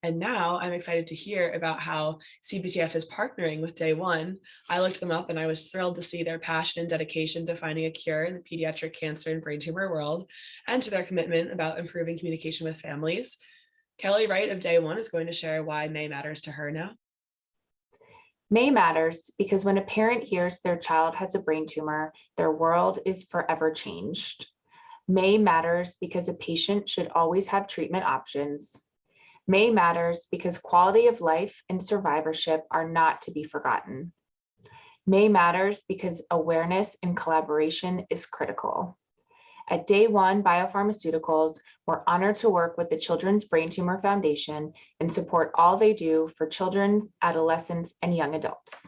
And now I'm excited to hear about how CBTF is partnering with Day One. I looked them up and I was thrilled to see their passion and dedication to finding a cure in the pediatric cancer and brain tumor world, and to their commitment about improving communication with families. Kelly Wright of Day One is going to share why May matters to her now. May matters because when a parent hears their child has a brain tumor, their world is forever changed. May matters because a patient should always have treatment options. May matters because quality of life and survivorship are not to be forgotten. May matters because awareness and collaboration is critical. At Day One Biopharmaceuticals, we're honored to work with the Children's Brain Tumor Foundation and support all they do for children, adolescents, and young adults.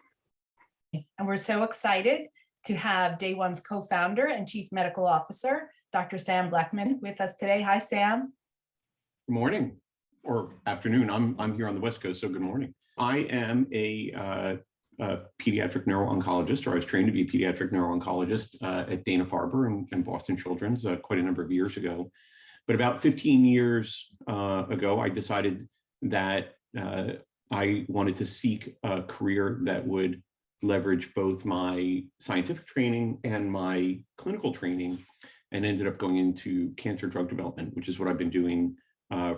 And we're so excited to have Day One's co-founder and chief medical officer, Dr. Sam Bleckman, with us today. Hi, Sam. Good morning or afternoon. I'm here on the West Coast, so good morning. I am a pediatric neuro-oncologist, or I was trained to be a pediatric neuro-oncologist at Dana-Farber and Boston Children's quite a number of years ago. But about 15 years ago, I decided that I wanted to seek a career that would leverage both my scientific training and my clinical training, and ended up going into cancer drug development, which is what I've been doing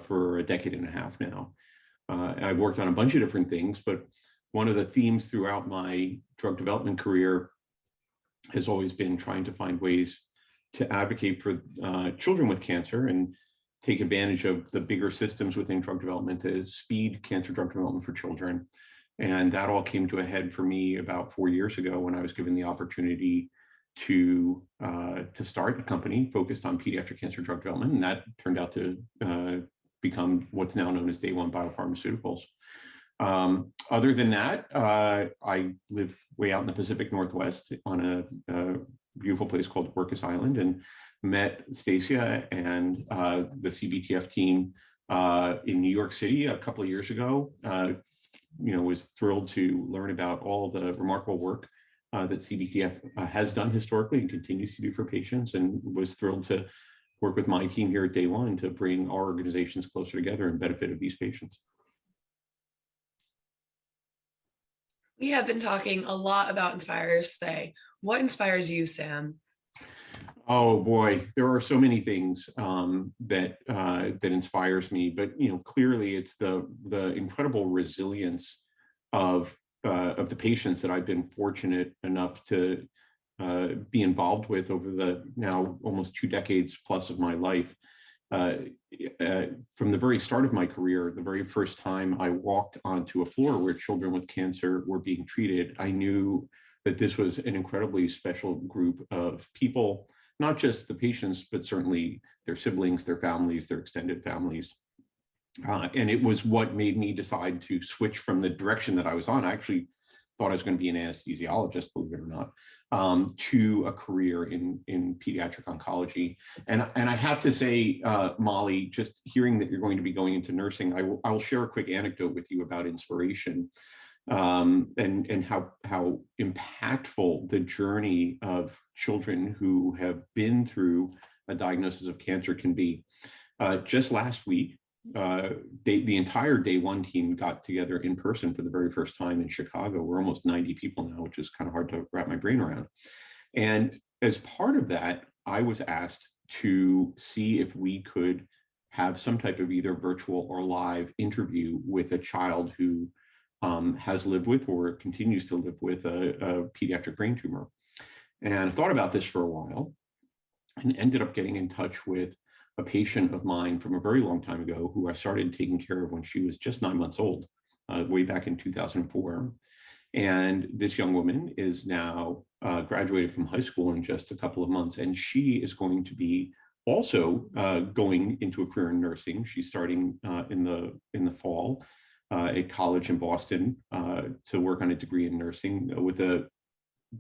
for a decade and a half now. I've worked on a bunch of different things, but one of the themes throughout my drug development career has always been trying to find ways to advocate for children with cancer and take advantage of the bigger systems within drug development to speed cancer drug development for children. And that all came to a head for me about 4 years ago when I was given the opportunity to start a company focused on pediatric cancer drug development. And that turned out to become what's now known as Day One Biopharmaceuticals. Other than that, I live way out in the Pacific Northwest on a beautiful place called Orcas Island, and met Stacia and the CBTF team in New York City a couple of years ago. Was thrilled to learn about all the remarkable work that CBTF has done historically and continues to do for patients, and was thrilled to work with my team here at Day One to bring our organizations closer together in benefit of these patients. We have been talking a lot about inspires today. What inspires you, Sam? Oh boy, there are so many things that inspires me, but clearly it's the incredible resilience of the patients that I've been fortunate enough to be involved with over the now almost 2 decades plus of my life. From the very start of my career, the very first time I walked onto a floor where children with cancer were being treated, I knew that this was an incredibly special group of people, not just the patients, but certainly their siblings, their families, their extended families. And it was what made me decide to switch from the direction that I was on. I actually thought I was going to be an anesthesiologist, believe it or not, to a career in pediatric oncology. And I have to say, Molly, just hearing that you're going to be going into nursing, I will share a quick anecdote with you about inspiration, and how impactful the journey of children who have been through a diagnosis of cancer can be. Just last week, the entire Day One team got together in person for the very first time in Chicago. We're almost 90 people now, which is kind of hard to wrap my brain around. And as part of that, I was asked to see if we could have some type of either virtual or live interview with a child who has lived with or continues to live with a pediatric brain tumor. And I thought about this for a while and ended up getting in touch with a patient of mine from a very long time ago who I started taking care of when she was just 9 months old, way back in 2004. And this young woman is now graduated from high school in just a couple of months, and she is going to be also going into a career in nursing. She's starting in the fall at college in Boston to work on a degree in nursing with a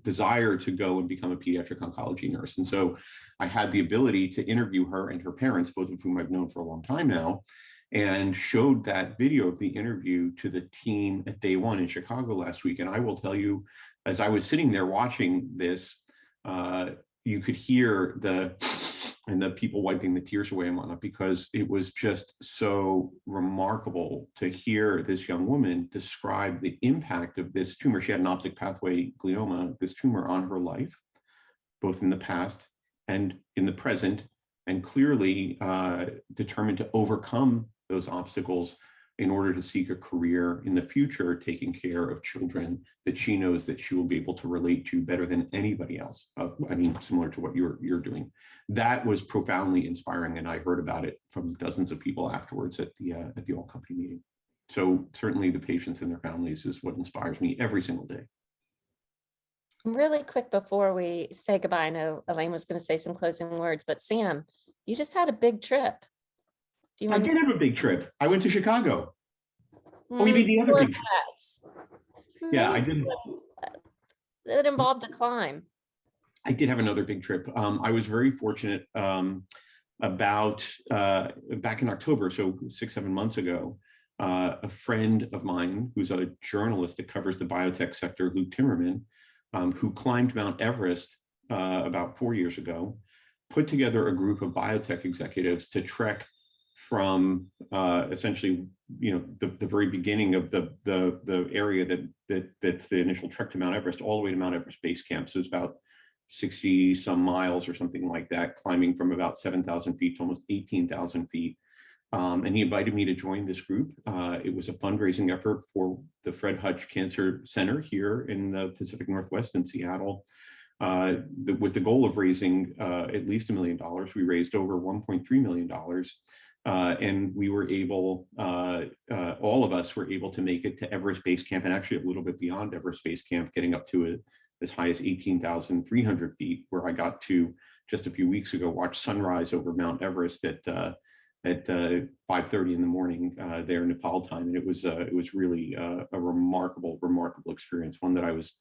desire to go and become a pediatric oncology nurse. And so I had the ability to interview her and her parents, both of whom I've known for a long time now, and showed that video of the interview to the team at Day One in Chicago last week. And I will tell you, as I was sitting there watching this, you could hear and the people wiping the tears away and whatnot, because it was just so remarkable to hear this young woman describe the impact of this tumor. She had an optic pathway glioma, this tumor, on her life, both in the past and in the present, and clearly determined to overcome those obstacles in order to seek a career in the future, taking care of children that she knows that she will be able to relate to better than anybody else. I mean, similar to what you're doing. That was profoundly inspiring, and I heard about it from dozens of people afterwards at the all company meeting. So certainly the patients and their families is what inspires me every single day. Really quick before we say goodbye, I know Elaine was going to say some closing words, but Sam, you just had a big trip. Do you I want did have a big trip. I went to Chicago. Oh, you mean the other big trip? Yeah, I did. It involved a climb. I did have another big trip. I was very fortunate about back in October, so 6-7 months ago, a friend of mine who's a journalist that covers the biotech sector, Luke Timmerman, who climbed Mount Everest about 4 years ago, put together a group of biotech executives to trek from essentially, the very beginning of the area that's the initial trek to Mount Everest, all the way to Mount Everest Base Camp. So it's about 60 some miles or something like that, climbing from about 7,000 feet to almost 18,000 feet. And he invited me to join this group. It was a fundraising effort for the Fred Hutch Cancer Center here in the Pacific Northwest in Seattle, with the goal of raising at least $1 million. We raised over $1.3 million. And we were able, all of us were able to make it to Everest Base Camp, and actually a little bit beyond Everest Base Camp, getting up to as high as 18,300 feet, where I got to just a few weeks ago watch sunrise over Mount Everest at 5:30 in the morning there in Nepal time, and it was really a remarkable experience, one that I was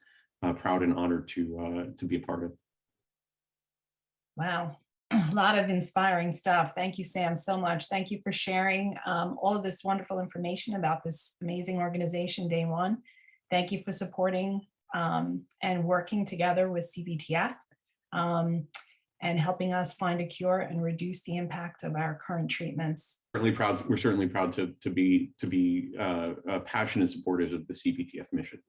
proud and honored to be a part of. Wow. A lot of inspiring stuff. Thank you, Sam, so much. Thank you for sharing all of this wonderful information about this amazing organization, Day One. Thank you for supporting and working together with CBTF and helping us find a cure and reduce the impact of our current treatments. We're certainly proud to be passionate supporters of the CBTF mission.